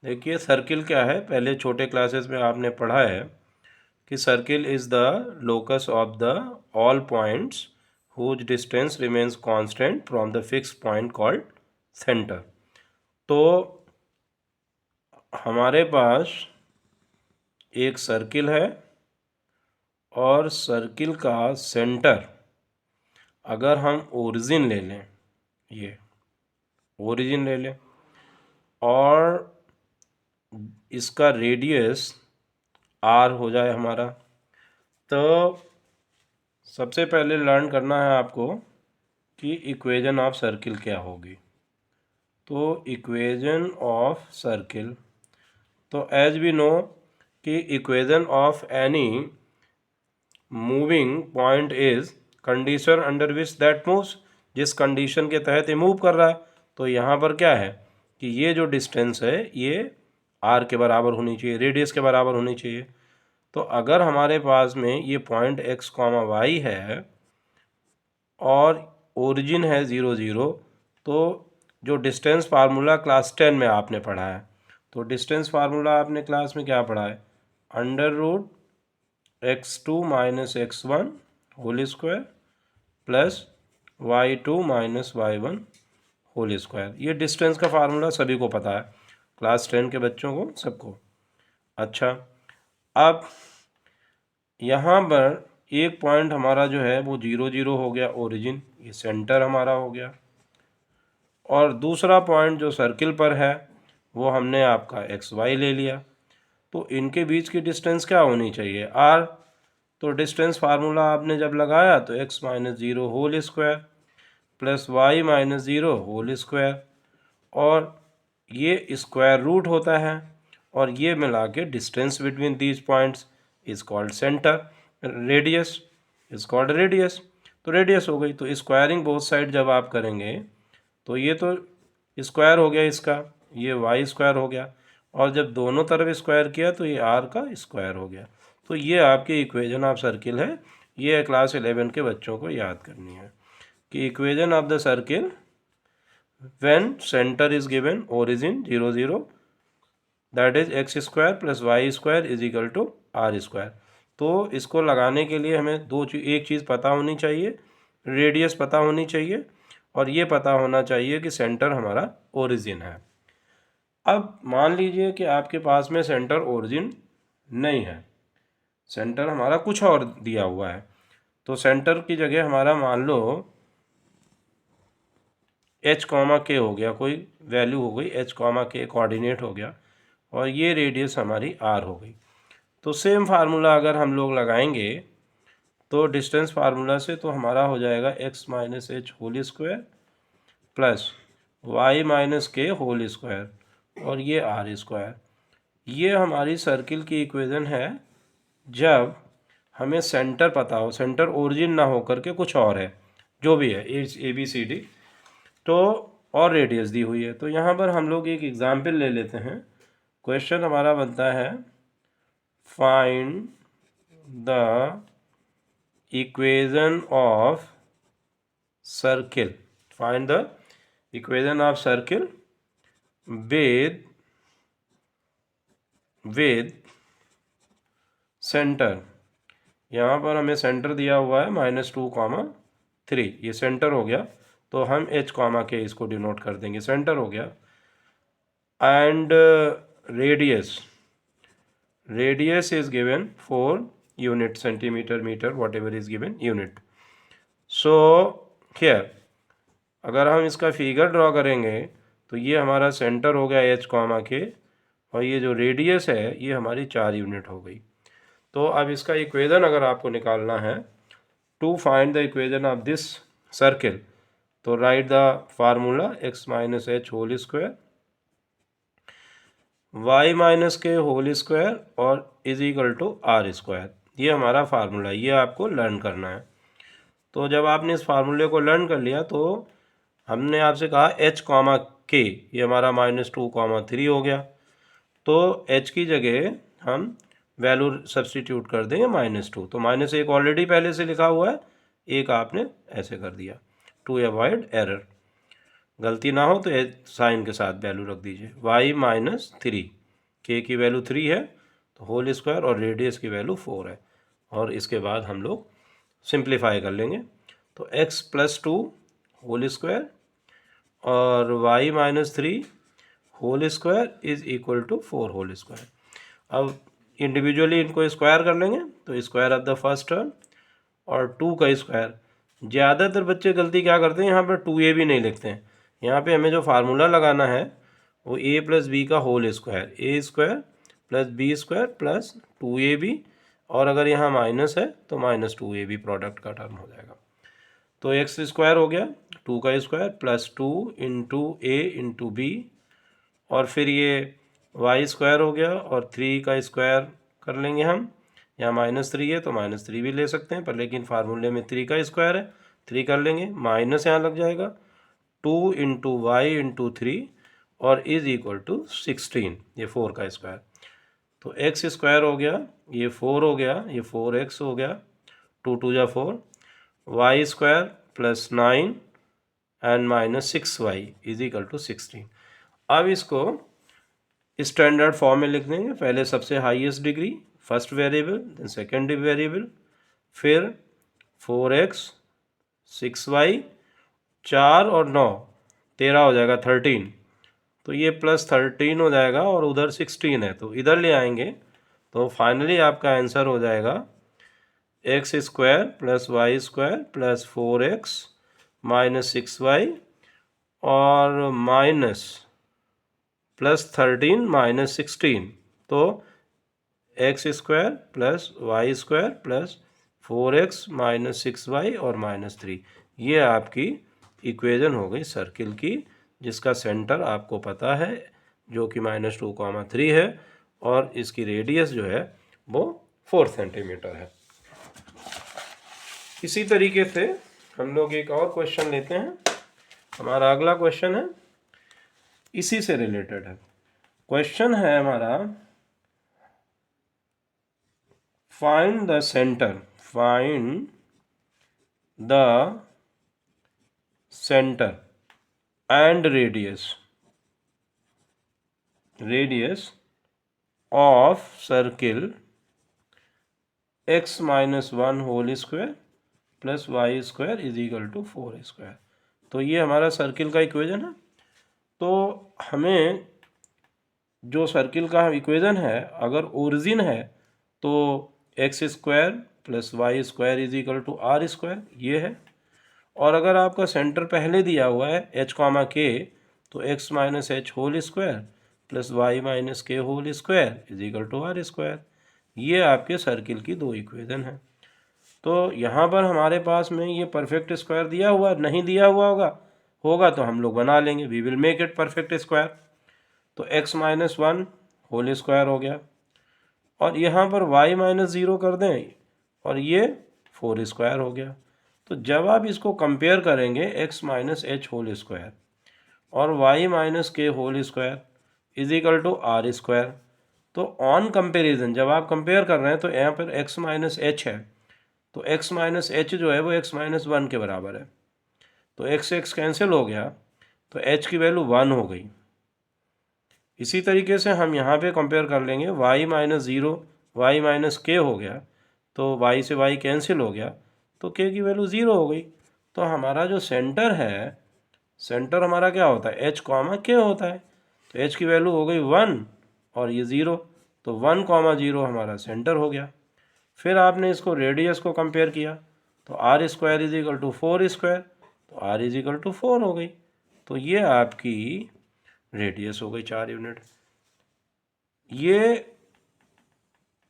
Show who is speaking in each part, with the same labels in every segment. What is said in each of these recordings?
Speaker 1: देखिए सर्किल क्या है, पहले छोटे क्लासेस में आपने पढ़ा है कि circle is the locus of the all points whose distance remains constant from the fix point called centre. तो हमारे पास एक सर्किल है और सर्किल का सेंटर अगर हम ओरिजिन ले लें, ये ओरिजिन ले लें और इसका रेडियस आर हो जाए हमारा, तो सबसे पहले लर्न करना है आपको कि इक्वेशन ऑफ सर्किल क्या होगी। तो इक्वेशन ऑफ सर्किल, तो एज वी नो कि equation of any moving point is condition under which that moves, जिस कंडीशन के तहत ये मूव कर रहा है। तो यहाँ पर क्या है कि ये जो डिस्टेंस है ये आर के बराबर होनी चाहिए, रेडियस के बराबर होनी चाहिए। तो अगर हमारे पास में ये पॉइंट एक्स कॉमा वाई है और ओरिजिन है 0 0, तो जो डिस्टेंस फार्मूला क्लास 10 में आपने पढ़ा है, तो डिस्टेंस फार्मूला आपने क्लास में क्या पढ़ा है, under root x2 minus x1 whole square plus y2 minus y1 whole square. ये डिस्टेंस का फार्मूला सभी को पता है, क्लास 10 के बच्चों को सबको। अच्छा, अब यहाँ पर एक पॉइंट हमारा जो है वो 0 0 हो गया ओरिजिन, ये सेंटर हमारा हो गया, और दूसरा पॉइंट जो सर्किल पर है वो हमने आपका एक्स वाई ले लिया। तो इनके बीच की डिस्टेंस क्या होनी चाहिए, आर। तो डिस्टेंस फार्मूला आपने जब लगाया तो x minus 0 whole square plus y minus 0 whole square, और ये स्क्वायर रूट होता है, और ये मिला के distance between these points is called centre, radius is called radius. तो रेडियस हो गई। तो स्क्वायरिंग बोथ साइड जब आप करेंगे तो ये तो स्क्वायर हो गया इसका, ये वाई स्क्वायर हो गया, और जब दोनों तरफ स्क्वायर किया तो ये आर का स्क्वायर हो गया। तो ये आपकी इक्वेशन ऑफ सर्किल है। ये क्लास 11 के बच्चों को याद करनी है कि equation of the circle when centre is given origin 0 0 that is x square plus y square is equal to are square. तो इसको लगाने के लिए हमें एक चीज़ पता होनी चाहिए, रेडियस पता होनी चाहिए, और ये पता होना चाहिए कि सेंटर हमारा ओरिजिन है। अब मान लीजिए कि आपके पास में सेंटर ओरिजिन नहीं है, सेंटर हमारा कुछ और दिया हुआ है। तो सेंटर की जगह हमारा मान लो एच कॉमा के हो गया, कोई वैल्यू हो गई एच कॉमा के कोऑर्डिनेट हो गया, और ये रेडियस हमारी आर हो गई। तो सेम फार्मूला अगर हम लोग लगाएंगे तो डिस्टेंस फार्मूला से तो हमारा हो जाएगा x minus H whole square plus y minus के होल स्क्वायर, और ये आर स्क्वायर। ये हमारी सर्किल की इक्वेशन है जब हमें सेंटर पता हो, सेंटर ओरिजिन ना हो करके कुछ और है, जो भी है ए बी सी डी, तो और रेडियस दी हुई है। तो यहाँ पर हम लोग एक एग्जाम्पल ले लेते हैं। क्वेश्चन हमारा बनता है find the equation of circle, find the equation of circle with centre. यहाँ पर हमें सेंटर दिया हुआ है -2, 3, ये सेंटर हो गया। तो हम h कॉमा के इसको डिनोट कर देंगे, सेंटर हो गया। And radius is given 4 unit, centimetre, metre, whatever is given unit. So here अगर हम इसका फिगर ड्रॉ करेंगे तो ये हमारा सेंटर हो गया h कॉमा के, और ये जो रेडियस है ये हमारी 4 यूनिट हो गई। तो अब इसका इक्वेशन अगर आपको निकालना है, to find the equation of this circle, तो write the formula x minus H whole square Y minus के होल स्क्वायर और is equal to are square. ये हमारा फार्मूला, ये आपको लर्न करना है। तो जब आपने इस फार्मूले को लर्न कर लिया तो हमने आपसे कहा h कॉमा के, ये हमारा -2, 3 हो गया। तो h की जगह हम वैल्यू सब्सटीट्यूट कर देंगे -2। तो -1 ऑलरेडी पहले से लिखा हुआ है, एक आपने ऐसे कर दिया टू अवॉइड एरर, गलती ना हो तो साइन के साथ वैल्यू रख दीजिए y -3। के की वैल्यू 3 है तो होल स्क्वायर, और रेडियस की वैल्यू 4 है। और इसके बाद हम लोग सिंप्लीफाई कर लेंगे। तो x + 2 होल स्क्वायर और y - 3 whole square is equal to 4 whole square. अब इंडिविजुअली इनको स्क्वायर कर लेंगे तो square of the first term और 2 का स्क्वायर। ज़्यादातर बच्चे गलती क्या करते हैं, यहाँ पर 2a भी नहीं लिखते हैं। यहाँ पे हमें जो फार्मूला लगाना है वो a + b का whole square, a² + b² + 2ab, और अगर यहाँ माइनस है तो -2ab प्रोडक्ट का टर्म हो जाएगा। तो x² हो गया 2 का स्क्वायर + 2 × a × b, और फिर ये y² हो गया और 3 का स्क्वायर कर लेंगे हम। यहाँ -3 है तो -3 भी ले सकते हैं, पर लेकिन फार्मूले में 3 का स्क्वायर है, 3 कर लेंगे, माइनस यहाँ लग जाएगा 2 × y × 3 और इज इक्वल टू 16, ये 4 का स्क्वायर। तो x² हो गया, ये 4 हो गया, ये 4x हो गया, 2 × 2 = 4, y² + 9 and -6y is equal to 16। अब इसको स्टैंडर्ड फॉर्म में लिख देंगे। पहले सबसे highest degree first variable, then second variable, फिर 4x 6y 4 और 9 13 हो जाएगा 13, तो ये +13 हो जाएगा और उधर 16 है तो इधर ले आएंगे तो फाइनली आपका आंसर हो जाएगा x² + y² + 4x -6y और +13 - 16, तो x² + y² + 4x -6y और -3, ये आपकी इक्वेशन हो गई सर्किल की, जिसका सेंटर आपको पता है जो कि -2, 3 है, और इसकी रेडियस जो है वो 4 सेंटीमीटर है। इसी तरीके से हम लोग एक और क्वेश्चन लेते हैं। हमारा अगला क्वेश्चन है इसी से रिलेटेड है। क्वेश्चन है हमारा find the centre and radius of circle x - 1 whole square + y² is equal to 4²। तो ये हमारा सर्किल का इक्वेशन है। तो हमें जो सर्किल का इक्वेशन है, अगर ओरिजिन है तो x² + y² is equal to r², ये है। और अगर आपका सेंटर पहले दिया हुआ है h, k, तो x - h whole square + y - k whole square is equal to r²। ये आपके सर्किल की दो इक्वेशन है। तो यहाँ पर हमारे पास में ये परफेक्ट स्क्वायर दिया हुआ, नहीं दिया हुआ होगा तो हम लोग बना लेंगे, we will make it perfect square. तो x - 1 होल स्क्वायर हो गया, और यहाँ पर y - 0 कर दें और ये 4² हो गया। तो जब आप इसको कंपेयर करेंगे x - h होल स्क्वायर और y - k whole square is equal to r², तो ऑन कंपेरिजन जब आप कंपेयर कर रहे हैं तो यहाँ पर x - h है, तो x - h जो है वो x - 1 के बराबर है, तो x कैंसिल हो गया तो h की वैल्यू 1 हो गई। इसी तरीके से हम यहाँ पे कंपेयर कर लेंगे, y - 0 y - k हो गया, तो y से y कैंसिल हो गया तो k की वैल्यू 0 हो गई। तो हमारा जो सेंटर है, सेंटर हमारा क्या होता है, h, k होता है, तो h की वैल्यू हो गई 1 और ये 0, तो 1, 0 हमारा सेंटर हो गया। फिर आपने इसको रेडियस को कंपेयर किया तो r² इज इक्वल टू 4², तो r इज इक्वल टू 4 हो गई। तो ये आपकी रेडियस हो गई 4 यूनिट। ये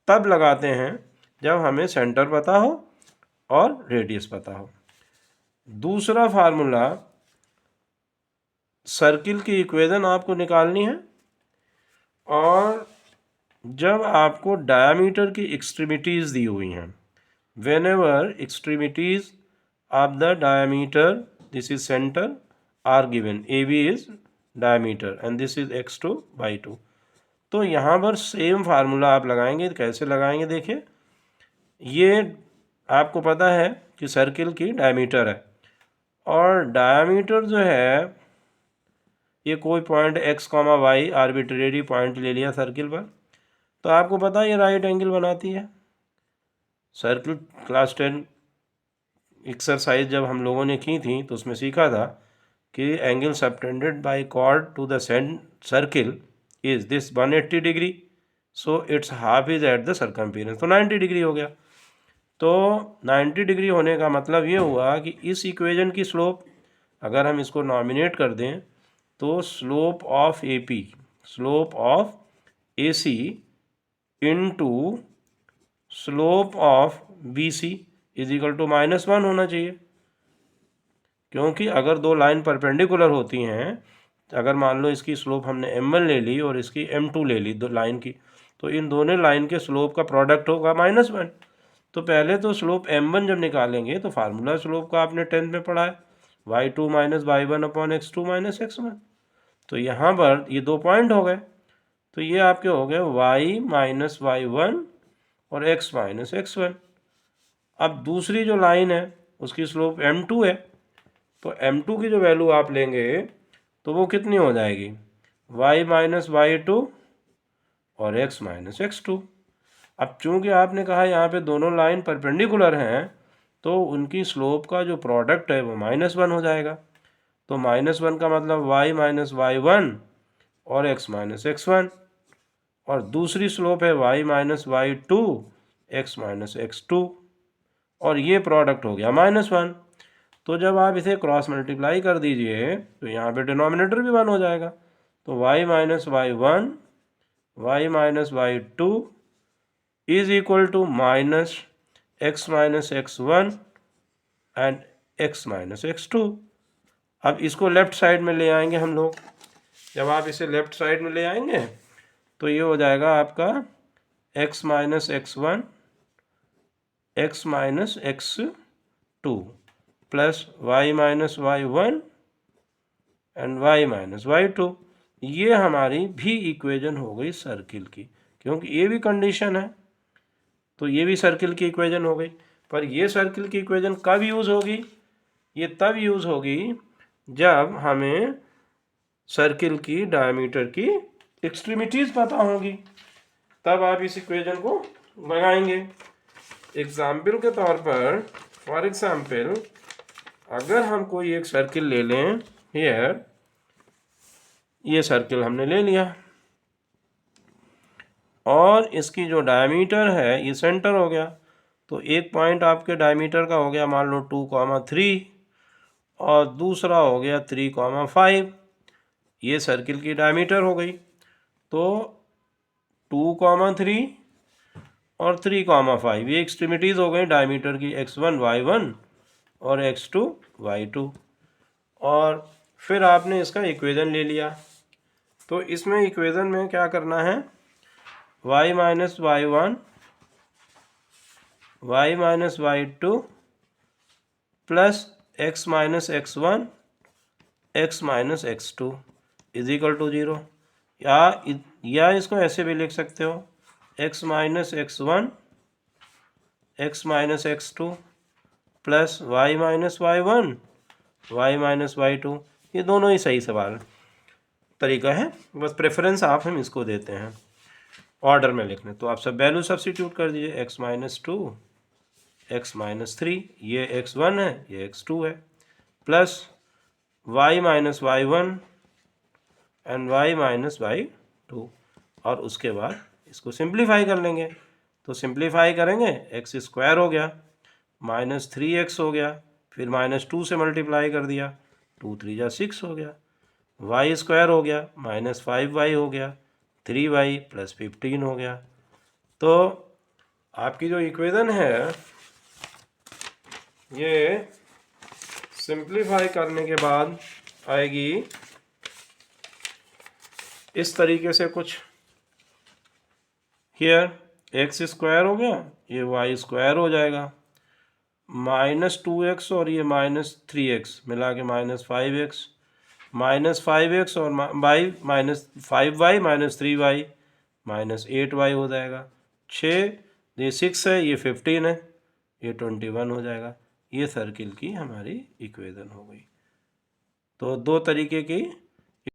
Speaker 1: तब लगाते हैं जब हमें सेंटर पता हो और रेडियस पता हो। दूसरा फार्मूला, सर्किल की इक्वेशन आपको निकालनी है, और जब आपको डायमीटर की एक्सट्रीमिटीज़ दी हुई हैं, whenever extremities of the diameter, this is center, are given, AB is diameter and this is x2/2, तो यहाँ पर सेम फार्मूला आप लगाएंगे। कैसे लगाएंगे देखिए, ये आपको पता है कि सर्किल की डायमीटर है, और डायमीटर जो है ये कोई point x, y arbitrary point ले लिया सर्किल पर, तो आपको पता है ये राइट एंगल बनाती है। सर्किल क्लास 10 एक्सरसाइज जब हम लोगों ने की थी तो उसमें सीखा था कि angle subtended by chord to the circle is this 180 degree, so it's half is at the circumference, तो 90 डिग्री हो गया। तो 90 डिग्री होने का मतलब ये हुआ कि इस इक्वेशन की स्लोप अगर हम इसको नॉमिनेट कर दें तो slope of AC into slope of BC is equal to -1 होना चाहिए, क्योंकि अगर दो लाइन परपेंडिकुलर होती हैं, अगर मान लो इसकी स्लोप हमने m1 ले ली और इसकी m2 ले ली दो लाइन की, तो इन दोनों लाइन के स्लोप का प्रोडक्ट होगा -1। तो पहले तो स्लोप m1 जब निकालेंगे तो फार्मूला स्लोप का आपने 10th में पढ़ा है, y2 - y1 x2 - x1। तो यहाँ पर ये दो पॉइंट हो गए, तो ये आपके हो गए y - y1 और x - x1। अब दूसरी जो लाइन है उसकी स्लोप m2 है, तो m2 की जो वैल्यू आप लेंगे तो वो कितनी हो जाएगी, y - y2 और x - x2। अब चूंकि आपने कहा यहाँ पे दोनों लाइन परपेंडिकुलर हैं, तो उनकी स्लोप का जो प्रोडक्ट है वो -1 हो जाएगा। तो -1 का मतलब y - y1 और x - x1, और दूसरी स्लोप है y - y2 x - x2, और ये प्रोडक्ट हो गया -1। तो जब आप इसे क्रॉस मल्टीप्लाई कर दीजिए तो यहाँ पे डिनोमिनेटर भी 1 हो जाएगा, तो y - y1 y - y2 is equal to -x - x1 and x - x2। अब इसको लेफ्ट साइड में ले आएंगे हम लोग, जब आप इसे लेफ्ट साइड में ले आएंगे तो ये हो जाएगा आपका x - x1 x - x2 plus y - y1 and y - y2। ये हमारी भी इक्वेशन हो गई सर्किल की, क्योंकि ये भी कंडीशन है, तो ये भी सर्किल की इक्वेशन हो गई। पर ये सर्किल की इक्वेशन कब यूज़ होगी, ये तब यूज़ होगी जब हमें सर्किल की डायमीटर की एक्सट्रीमिटीज़ पता होगी, तब आप इस इक्वेशन को लगाएंगे। एग्जाम्पल के तौर पर, फॉर एग्जाम्पल, अगर हम कोई एक सर्किल ले लें, हियर ये सर्किल हमने ले लिया और इसकी जो डायमीटर है ये सेंटर हो गया, तो एक पॉइंट आपके डायमीटर का हो गया मान लो 2,3 और दूसरा हो गया 3,5। ये सर्किल की डायमीटर हो गई, तो 2,3 और 3,5 ये एक्सट्रीमिटीज़ हो गई डायमीटर की, x1 y1 और x2 y2। और फिर आपने इसका इक्वेशन ले लिया, तो इसमें इक्वेशन में क्या करना है, y - y1 y - y2 plus x - x1 x - x2 is equal to 0, या इसको ऐसे भी लिख सकते हो, x - x1 x - x2 plus y - y1 y - y2। ये दोनों ही सही सवाल तरीका है, बस प्रेफरेंस आप हम इसको देते हैं ऑर्डर में लिखने। तो आप सब वैल्यू सब्स्टिट्यूट कर दीजिए, x - 2 x - 3, ये x1 है ये x2 है, plus y - y1 and y - y2, और उसके बाद इसको सिंप्लीफाई कर लेंगे। तो सिंप्लीफाई करेंगे, x स्क्वायर हो गया -3x हो गया, फिर -2 से मल्टीप्लाई कर दिया, 2 3 जा 6 हो गया, y स्क्वायर हो गया -5y हो गया, 3y प्लस 15 हो गया। तो आपकी जो इक्वेशन है ये सिंप्लीफाई करने के बाद आएगी इस तरीके से कुछ, हियर x स्क्वायर हो गया, ये y स्क्वायर हो जाएगा, -2x और ये -3x मिला के -5x, -5x और y -5y -3y -8y हो जाएगा, 6 ये 6 है ये 15 है ये 21 हो जाएगा। ये सर्किल की हमारी इक्वेशन हो गई। तो दो तरीके की